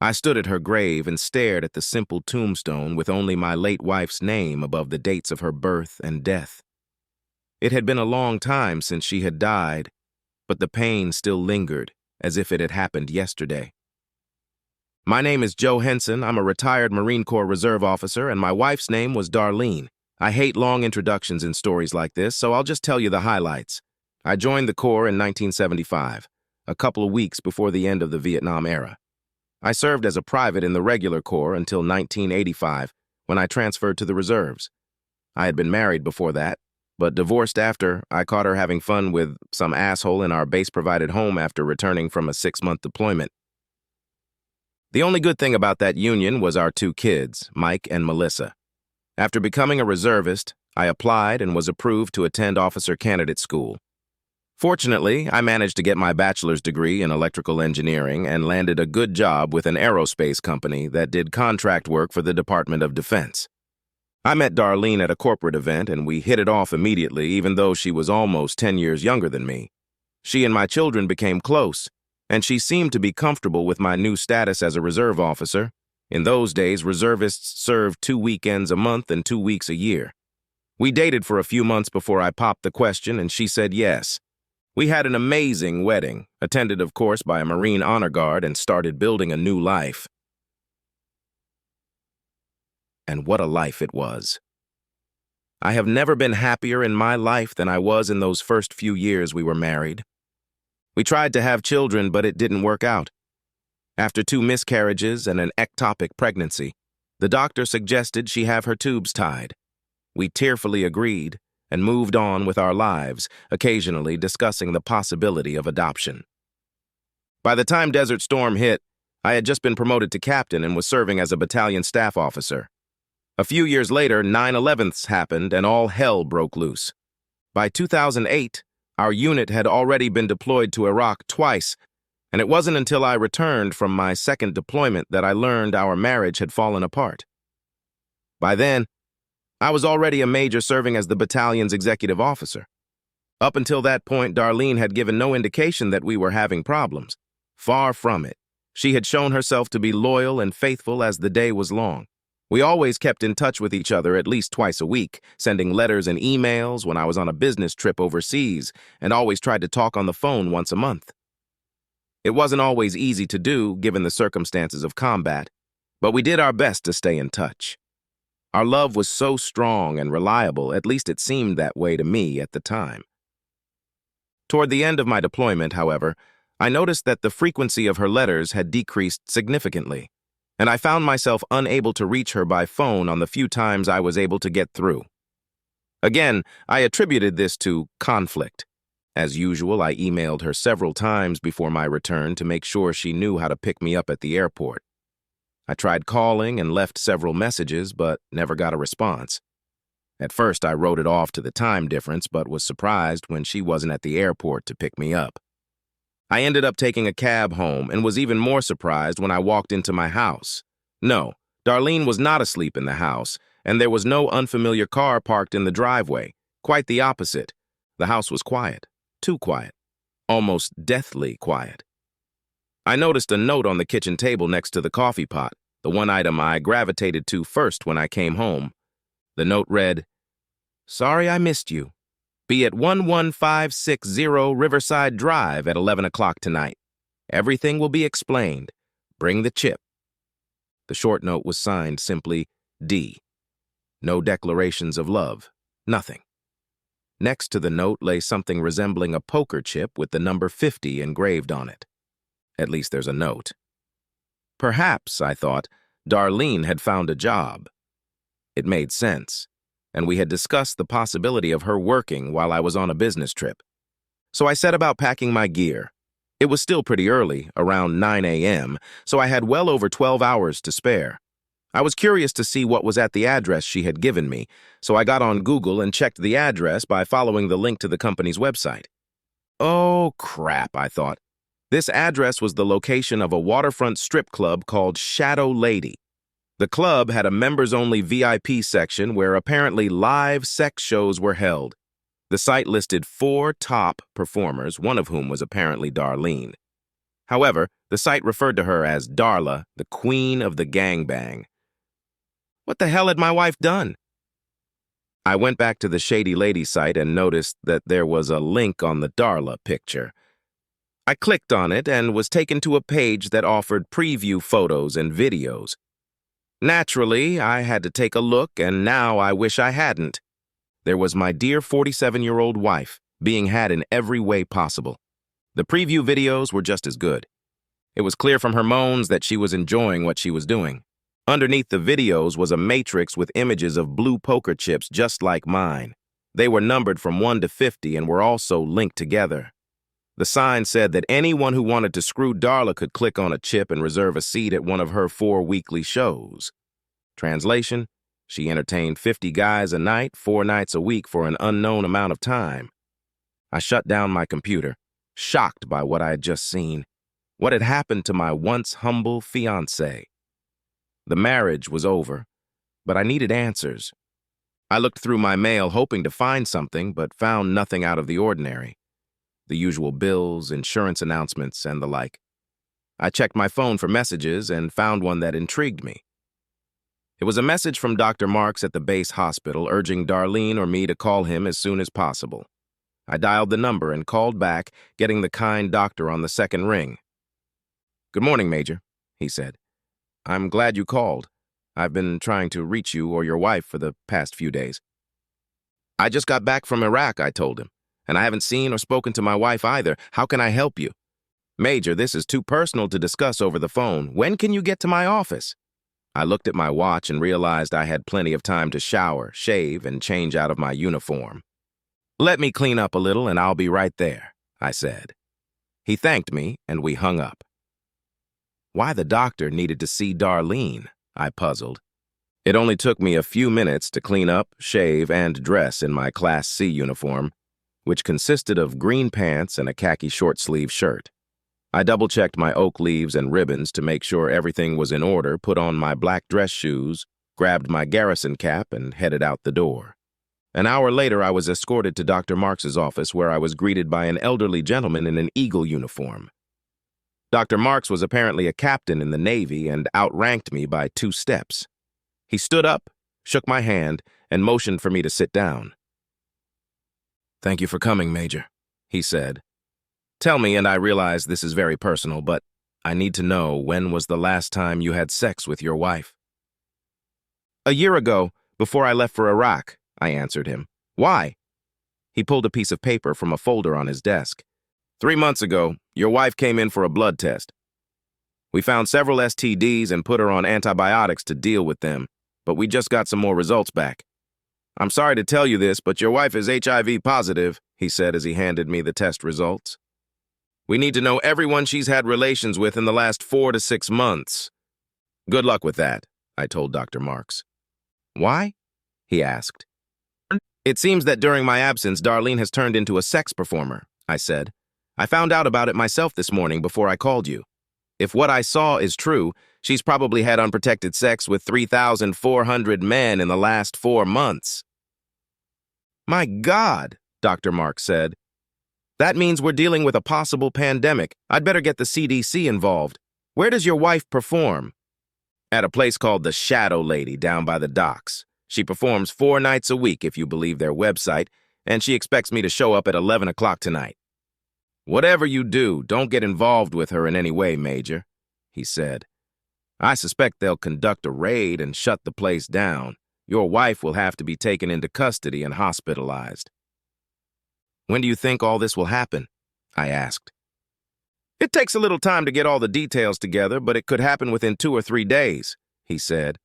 I stood at her grave and stared at the simple tombstone with only my late wife's name above the dates of her birth and death. It had been a long time since she had died, but the pain still lingered, as if it had happened yesterday. My name is Joe Henson. I'm a retired Marine Corps Reserve officer, and my wife's name was Darlene. I hate long introductions in stories like this, so I'll just tell you the highlights. I joined the Corps in 1975, a couple of weeks before the end of the Vietnam era. I served as a private in the regular Corps until 1985, when I transferred to the reserves. I had been married before that, but divorced after. I caught her having fun with some asshole in our base-provided home after returning from a 6-month deployment. The only good thing about that union was our 2 kids, Mike and Melissa. After becoming a reservist, I applied and was approved to attend officer candidate school. Fortunately, I managed to get my bachelor's degree in electrical engineering and landed a good job with an aerospace company that did contract work for the Department of Defense. I met Darlene at a corporate event and we hit it off immediately, even though she was almost 10 years younger than me. She and my children became close, and she seemed to be comfortable with my new status as a reserve officer. In those days, reservists served 2 weekends a month and 2 weeks a year. We dated for a few months before I popped the question, and she said yes. We had an amazing wedding, attended, of course, by a Marine Honor Guard, and started building a new life. And what a life it was. I have never been happier in my life than I was in those first few years we were married. We tried to have children, but it didn't work out. After 2 miscarriages and an ectopic pregnancy, the doctor suggested she have her tubes tied. We tearfully agreed and moved on with our lives, occasionally discussing the possibility of adoption. By the time Desert Storm hit, I had just been promoted to captain and was serving as a battalion staff officer. A few years later, 9/11s happened and all hell broke loose. By 2008, our unit had already been deployed to Iraq twice, and it wasn't until I returned from my second deployment that I learned our marriage had fallen apart. By then, I was already a major serving as the battalion's executive officer. Up until that point, Darlene had given no indication that we were having problems. Far from it. She had shown herself to be loyal and faithful as the day was long. We always kept in touch with each other at least twice a week, sending letters and emails when I was on a business trip overseas, and always tried to talk on the phone once a month. It wasn't always easy to do, given the circumstances of combat, but we did our best to stay in touch. Our love was so strong and reliable, at least it seemed that way to me at the time. Toward the end of my deployment, however, I noticed that the frequency of her letters had decreased significantly, and I found myself unable to reach her by phone on the few times I was able to get through. Again, I attributed this to conflict. As usual, I emailed her several times before my return to make sure she knew how to pick me up at the airport. I tried calling and left several messages, but never got a response. At first, I wrote it off to the time difference, but was surprised when she wasn't at the airport to pick me up. I ended up taking a cab home and was even more surprised when I walked into my house. No, Darlene was not asleep in the house, and there was no unfamiliar car parked in the driveway. Quite the opposite. The house was quiet, too quiet, almost deathly quiet. I noticed a note on the kitchen table next to the coffee pot, the one item I gravitated to first when I came home. The note read, "Sorry I missed you. Be at 11560 Riverside Drive at 11 o'clock tonight. Everything will be explained. Bring the chip." The short note was signed simply D. No declarations of love. Nothing. Next to the note lay something resembling a poker chip with the number 50 engraved on it. At least there's a note. Perhaps, I thought, Darlene had found a job. It made sense, and we had discussed the possibility of her working while I was on a business trip. So I set about packing my gear. It was still pretty early, around 9 a.m., so I had well over 12 hours to spare. I was curious to see what was at the address she had given me, so I got on Google and checked the address by following the link to the company's website. Oh, crap, I thought. This address was the location of a waterfront strip club called Shadow Lady. The club had a members-only VIP section where apparently live sex shows were held. The site listed 4 top performers, one of whom was apparently Darlene. However, the site referred to her as Darla, the queen of the gangbang. What the hell had my wife done? I went back to the Shady Lady site and noticed that there was a link on the Darla picture. I clicked on it and was taken to a page that offered preview photos and videos. Naturally, I had to take a look, and now I wish I hadn't. There was my dear 47-year-old wife, being had in every way possible. The preview videos were just as good. It was clear from her moans that she was enjoying what she was doing. Underneath the videos was a matrix with images of blue poker chips just like mine. They were numbered from 1 to 50 and were also linked together. The sign said that anyone who wanted to screw Darla could click on a chip and reserve a seat at one of her 4 weekly shows. Translation: she entertained 50 guys a night, 4 nights a week for an unknown amount of time. I shut down my computer, shocked by what I had just seen. What had happened to my once humble fiancé? The marriage was over, but I needed answers. I looked through my mail hoping to find something, but found nothing out of the ordinary. The usual bills, insurance announcements, and the like. I checked my phone for messages and found one that intrigued me. It was a message from Dr. Marks at the base hospital urging Darlene or me to call him as soon as possible. I dialed the number and called back, getting the kind doctor on the second ring. "Good morning, Major," he said. "I'm glad you called. I've been trying to reach you or your wife for the past few days." "I just got back from Iraq," I told him, "and I haven't seen or spoken to my wife either. How can I help you?" "Major, this is too personal to discuss over the phone. When can you get to my office?" I looked at my watch and realized I had plenty of time to shower, shave, and change out of my uniform. "Let me clean up a little and I'll be right there," I said. He thanked me and we hung up. Why the doctor needed to see Darlene, I puzzled. It only took me a few minutes to clean up, shave, and dress in my Class C uniform, which consisted of green pants and a khaki short-sleeve shirt. I double-checked my oak leaves and ribbons to make sure everything was in order, put on my black dress shoes, grabbed my garrison cap, and headed out the door. An hour later, I was escorted to Dr. Marks's office, where I was greeted by an elderly gentleman in an Eagle uniform. Dr. Marks was apparently a captain in the Navy and outranked me by 2 steps. He stood up, shook my hand, and motioned for me to sit down. "Thank you for coming, Major," he said. "Tell me, and I realize this is very personal, but I need to know, when was the last time you had sex with your wife?" "A year ago, before I left for Iraq," I answered him. "Why?" He pulled a piece of paper from a folder on his desk. 3 months ago, your wife came in for a blood test. We found several STDs and put her on antibiotics to deal with them, but we just got some more results back. I'm sorry to tell you this, but your wife is HIV positive," he said as he handed me the test results. "We need to know everyone she's had relations with in the last 4 to 6 months. Good luck with that," I told Dr. Marks. "Why?" he asked. "It seems that during my absence, Darlene has turned into a sex performer," I said. "I found out about it myself this morning before I called you. If what I saw is true, she's probably had unprotected sex with 3,400 men in the last 4 months. "My God," Dr. Marks said. "That means we're dealing with a possible pandemic. I'd better get the CDC involved. Where does your wife perform?" "At a place called the Shadow Lady down by the docks. She performs 4 nights a week, if you believe their website, and she expects me to show up at 11 o'clock tonight." "Whatever you do, don't get involved with her in any way, Major," he said. "I suspect they'll conduct a raid and shut the place down. Your wife will have to be taken into custody and hospitalized." "When do you think all this will happen?" I asked. "It takes a little time to get all the details together, but it could happen within 2 or 3 days, he said.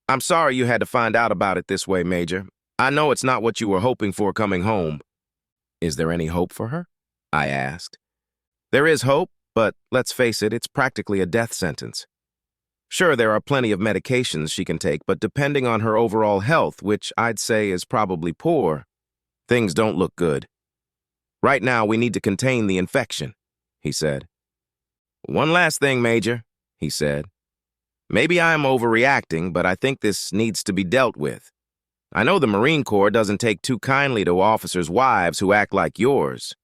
"I'm sorry you had to find out about it this way, Major. I know it's not what you were hoping for coming home." "Is there any hope for her?" I asked. "There is hope, but let's face it, it's practically a death sentence. Sure, there are plenty of medications she can take, but depending on her overall health, which I'd say is probably poor, things don't look good. Right now, we need to contain the infection," he said. "One last thing, Major," he said. "Maybe I'm overreacting, but I think this needs to be dealt with. I know the Marine Corps doesn't take too kindly to officers' wives who act like yours."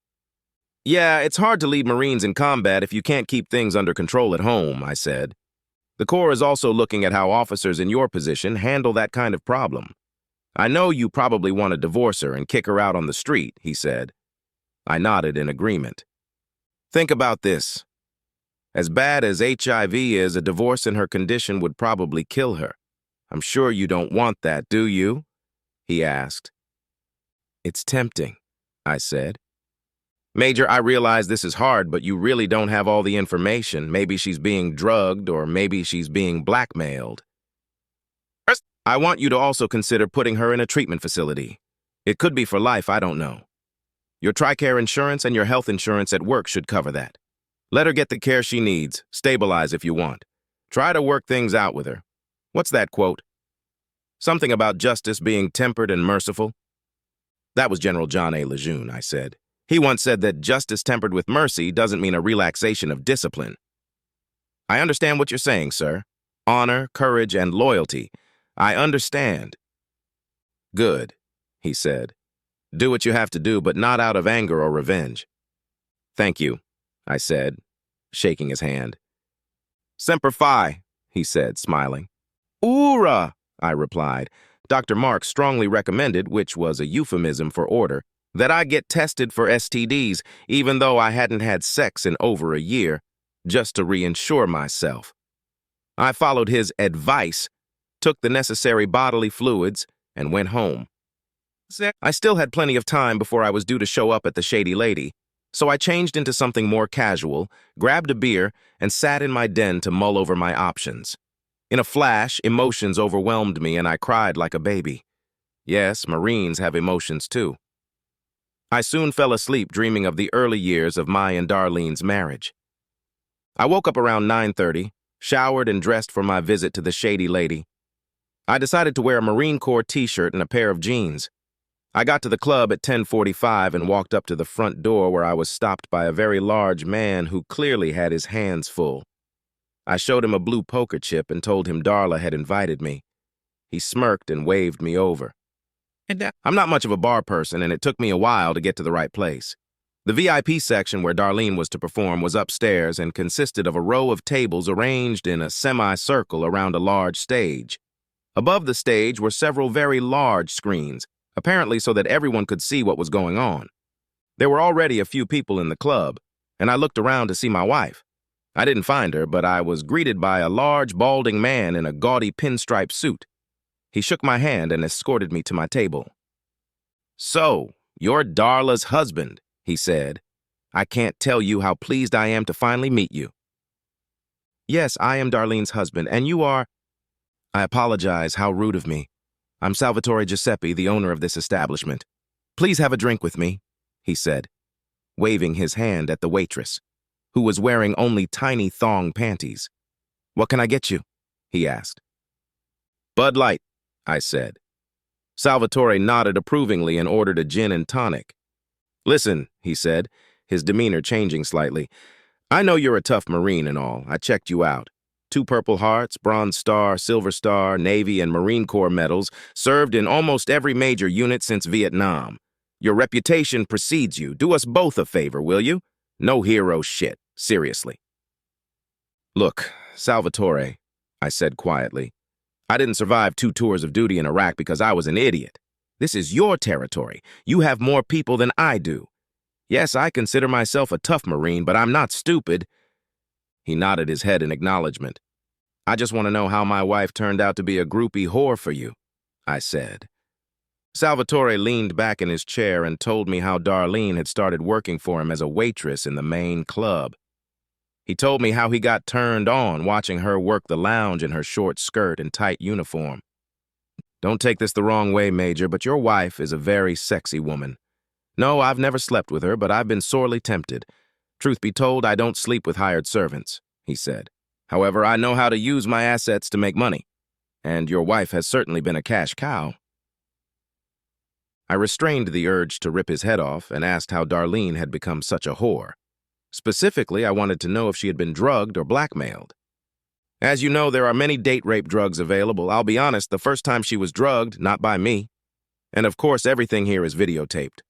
Yeah, it's hard to lead Marines in combat if you can't keep things under control at home, I said. The Corps is also looking at how officers in your position handle that kind of problem. I know you probably want to divorce her and kick her out on the street, he said. I nodded in agreement. Think about this. As bad as HIV is, a divorce in her condition would probably kill her. I'm sure you don't want that, do you? He asked. It's tempting, I said. Major, I realize this is hard, but you really don't have all the information. Maybe she's being drugged, or maybe she's being blackmailed. I want you to also consider putting her in a treatment facility. It could be for life, I don't know. Your TRICARE insurance and your health insurance at work should cover that. Let her get the care she needs. Stabilize if you want. Try to work things out with her. What's that quote? Something about justice being tempered and merciful? That was General John A. Lejeune, I said. He once said that justice tempered with mercy doesn't mean a relaxation of discipline. I understand what you're saying, sir. Honor, courage, and loyalty. I understand. Good, he said. Do what you have to do, but not out of anger or revenge. Thank you, I said, shaking his hand. Semper Fi, he said, smiling. Oorah, I replied. Dr. Mark strongly recommended, which was a euphemism for order, that I get tested for STDs, even though I hadn't had sex in over a year, just to reinsure myself. I followed his advice, took the necessary bodily fluids, and went home. I still had plenty of time before I was due to show up at the Shady Lady, so I changed into something more casual, grabbed a beer, and sat in my den to mull over my options. In a flash, emotions overwhelmed me and I cried like a baby. Yes, Marines have emotions too. I soon fell asleep dreaming of the early years of my and Darlene's marriage. I woke up around 9:30, showered and dressed for my visit to the Shady Lady. I decided to wear a Marine Corps t-shirt and a pair of jeans. I got to the club at 10:45 and walked up to the front door where I was stopped by a very large man who clearly had his hands full. I showed him a blue poker chip and told him Darla had invited me. He smirked and waved me over. I'm not much of a bar person, and it took me a while to get to the right place. The VIP section where Darlene was to perform was upstairs and consisted of a row of tables arranged in a semicircle around a large stage. Above the stage were several very large screens, apparently so that everyone could see what was going on. There were already a few people in the club, and I looked around to see my wife. I didn't find her, but I was greeted by a large, balding man in a gaudy pinstripe suit. He shook my hand and escorted me to my table. "So, you're Darla's husband," he said. "I can't tell you how pleased I am to finally meet you." "Yes, I am Darlene's husband, and you are—" "I apologize, how rude of me. I'm Salvatore Giuseppe, the owner of this establishment. Please have a drink with me," he said, waving his hand at the waitress, who was wearing only tiny thong panties. "What can I get you?" he asked. "Bud Light," I said. Salvatore nodded approvingly and ordered a gin and tonic. "Listen," he said, his demeanor changing slightly. "I know you're a tough Marine and all. I checked you out. 2 Purple Hearts, Bronze Star, Silver Star, Navy, and Marine Corps medals, served in almost every major unit since Vietnam. Your reputation precedes you. Do us both a favor, will you? No hero shit, seriously." "Look, Salvatore," I said quietly, "I didn't survive 2 tours of duty in Iraq because I was an idiot. This is your territory. You have more people than I do. Yes, I consider myself a tough Marine, but I'm not stupid." He nodded his head in acknowledgement. "I just want to know how my wife turned out to be a groupie whore for you," I said. Salvatore leaned back in his chair and told me how Darlene had started working for him as a waitress in the main club. He told me how he got turned on watching her work the lounge in her short skirt and tight uniform. "Don't take this the wrong way, Major, but your wife is a very sexy woman. No, I've never slept with her, but I've been sorely tempted. Truth be told, I don't sleep with hired servants," he said. "However, I know how to use my assets to make money, and your wife has certainly been a cash cow." I restrained the urge to rip his head off and asked how Darlene had become such a whore. Specifically, I wanted to know if she had been drugged or blackmailed. "As you know, there are many date rape drugs available. I'll be honest, the first time she was drugged, not by me. And of course, everything here is videotaped.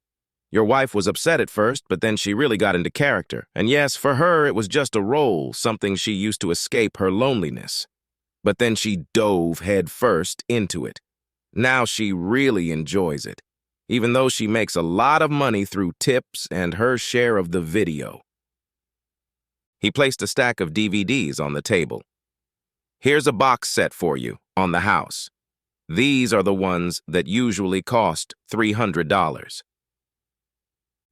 Your wife was upset at first, but then she really got into character. And yes, for her, it was just a role, something she used to escape her loneliness. But then she dove head first into it. Now she really enjoys it, even though she makes a lot of money through tips and her share of the video. He placed a stack of DVDs on the table. Here's a box set for you, on the house. These are the ones that usually cost $300.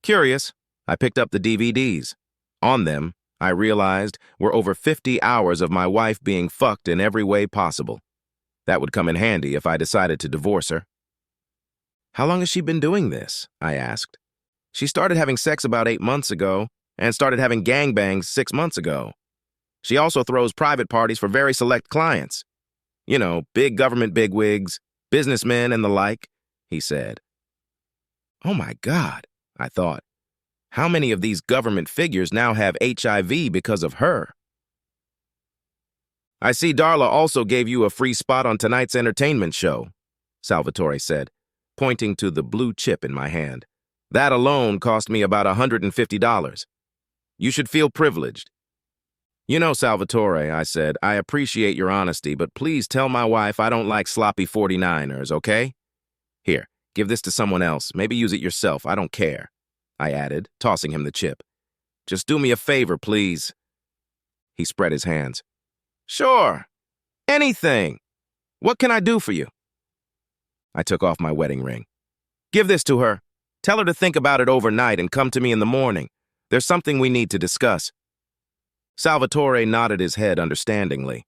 Curious, I picked up the DVDs. On them, I realized, were over 50 hours of my wife being fucked in every way possible. That would come in handy if I decided to divorce her. How long has she been doing this? I asked. She started having sex about 8 months ago and started having gangbangs 6 months ago. She also throws private parties for very select clients. You know, big government bigwigs, businessmen and the like, he said. Oh my God, I thought. How many of these government figures now have HIV because of her? I see Darla also gave you a free spot on tonight's entertainment show, Salvatore said, pointing to the blue chip in my hand. That alone cost me about $150. You should feel privileged. You know, Salvatore, I said, I appreciate your honesty, but please tell my wife I don't like sloppy 49ers, okay? Here, give this to someone else. Maybe use it yourself. I don't care, I added, tossing him the chip. Just do me a favor, please. He spread his hands. Sure. Anything. What can I do for you? I took off my wedding ring. Give this to her. Tell her to think about it overnight and come to me in the morning. There's something we need to discuss. Salvatore nodded his head understandingly.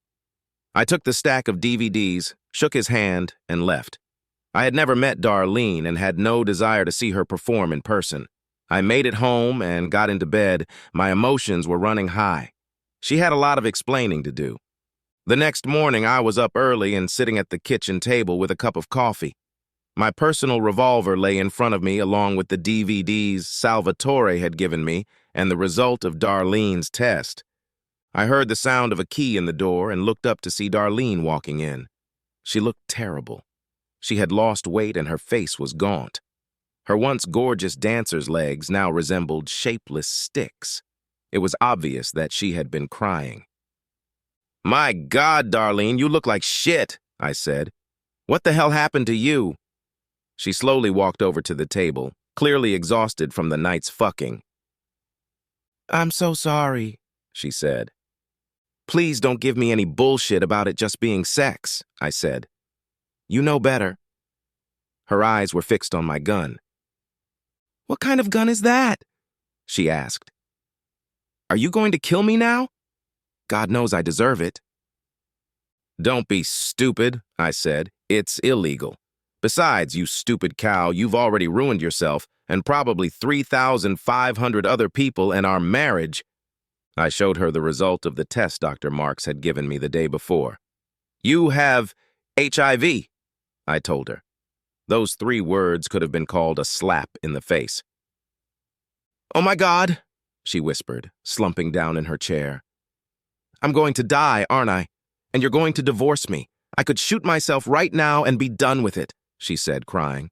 I took the stack of DVDs, shook his hand, and left. I had never met Darlene and had no desire to see her perform in person. I made it home and got into bed. My emotions were running high. She had a lot of explaining to do. The next morning, I was up early and sitting at the kitchen table with a cup of coffee. My personal revolver lay in front of me along with the DVDs Salvatore had given me and the result of Darlene's test. I heard the sound of a key in the door and looked up to see Darlene walking in. She looked terrible. She had lost weight and her face was gaunt. Her once gorgeous dancer's legs now resembled shapeless sticks. It was obvious that she had been crying. My God, Darlene, you look like shit, I said. What the hell happened to you? She slowly walked over to the table, clearly exhausted from the night's fucking. I'm so sorry, she said. Please don't give me any bullshit about it just being sex, I said. You know better. Her eyes were fixed on my gun. What kind of gun is that? She asked. Are you going to kill me now? God knows I deserve it. Don't be stupid, I said. It's illegal. Besides, you stupid cow, you've already ruined yourself and probably 3,500 other people and our marriage. I showed her the result of the test Dr. Marks had given me the day before. You have HIV, I told her. Those 3 words could have been called a slap in the face. Oh my God, she whispered, slumping down in her chair. I'm going to die, aren't I? And you're going to divorce me. I could shoot myself right now and be done with it, she said, crying.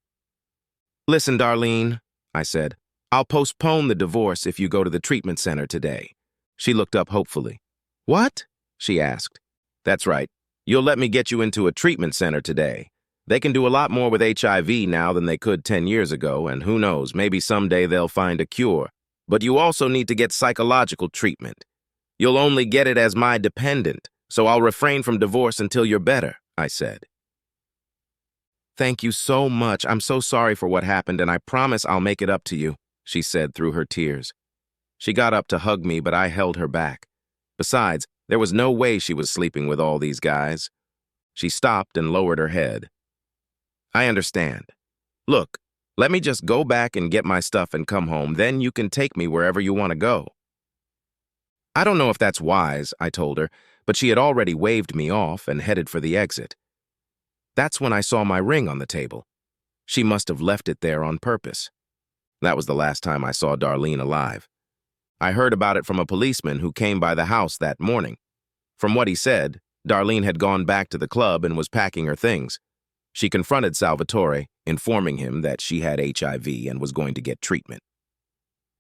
Listen, Darlene, I said, I'll postpone the divorce if you go to the treatment center today. She looked up hopefully. What? She asked. That's right. You'll let me get you into a treatment center today. They can do a lot more with HIV now than they could 10 years ago, and who knows, maybe someday they'll find a cure. But you also need to get psychological treatment. You'll only get it as my dependent, so I'll refrain from divorce until you're better, I said. Thank you so much. I'm so sorry for what happened, and I promise I'll make it up to you, she said through her tears. She got up to hug me, but I held her back. Besides, there was no way she was sleeping with all these guys. She stopped and lowered her head. I understand. Look, let me just go back and get my stuff and come home, then you can take me wherever you want to go. I don't know if that's wise, I told her, but she had already waved me off and headed for the exit. That's when I saw my ring on the table. She must have left it there on purpose. That was the last time I saw Darlene alive. I heard about it from a policeman who came by the house that morning. From what he said, Darlene had gone back to the club and was packing her things. She confronted Salvatore, informing him that she had HIV and was going to get treatment.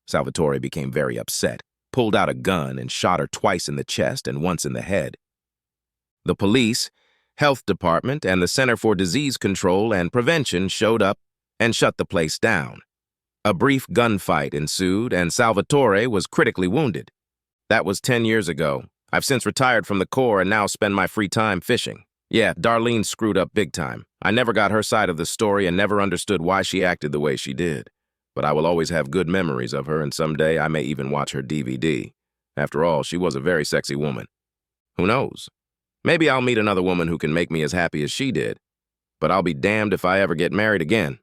Salvatore became very upset, pulled out a gun and shot her twice in the chest and once in the head. The police, health department, and the Center for Disease Control and Prevention showed up and shut the place down. A brief gunfight ensued, and Salvatore was critically wounded. That was 10 years ago. I've since retired from the Corps and now spend my free time fishing. Yeah, Darlene screwed up big time. I never got her side of the story and never understood why she acted the way she did. But I will always have good memories of her, and someday I may even watch her DVD. After all, she was a very sexy woman. Who knows? Maybe I'll meet another woman who can make me as happy as she did. But I'll be damned if I ever get married again.